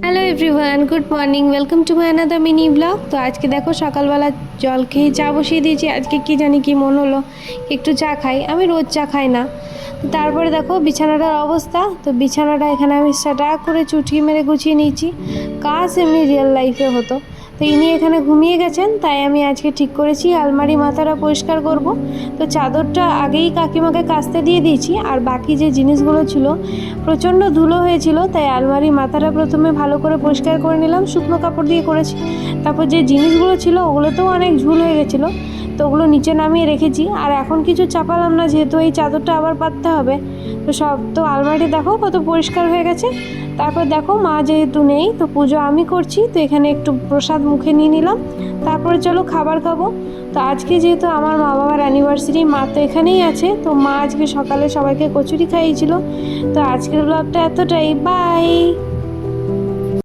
Hello everyone, good morning, welcome to my another mini blog. তো আজকে দেখো সকালবেলা জল খেয়ে চা বসিয়ে দিয়েছি। আজকে কি জানি কি মন হলো একটু চা খাই, আমি রোজ চা খাই না। তো তারপরে দেখো বিছানাটার অবস্থা, তো বিছানাটা এখানে আমি সাটা করে চুটকি মেরে গুছিয়ে নিয়েছি। কাজ এমনি রিয়েল লাইফে হতো, তো ইনি এখানে ঘুমিয়ে গেছেন, তাই আমি আজকে ঠিক করেছি আলমারি মাথাটা পরিষ্কার করব। তো চাদরটা আগেই কাকিমাকে কাচতে দিয়ে দিয়েছি, আর বাকি যে জিনিসগুলো ছিল প্রচণ্ড ধুলো হয়েছিল, তাই আলমারি মাথাটা প্রথমে ভালো করে পরিষ্কার করে নিলাম, শুকনো কাপড় দিয়ে করেছি। তারপর যে জিনিসগুলো ছিল ওগুলোতেও অনেক ঝুল হয়ে গেছিলো, তো ওগুলো নিচে নামিয়ে রেখেছি। আর এখন কিছু চাপালাম না, যেহেতু এই চাদরটা আবার পাততে হবে। তো সব তো আলমারি দেখো কত পরিষ্কার হয়ে গেছে। তারপর দেখো মা যেহেতু নেই, তো পুজো আমি করছি, তো এখানে একটু প্রসাদ মুখে নিয়ে নিলাম। তারপরে চলো খাবার খাবো। তো আজকে যেহেতু আমার মা বাবার অ্যানিভার্সারি, মা তো এখানেই আছে, তো মা আজকে সকালে সবাইকে কচুরি খাইয়েছিল। তো আজকের ব্লগটা এতটাই, বাই।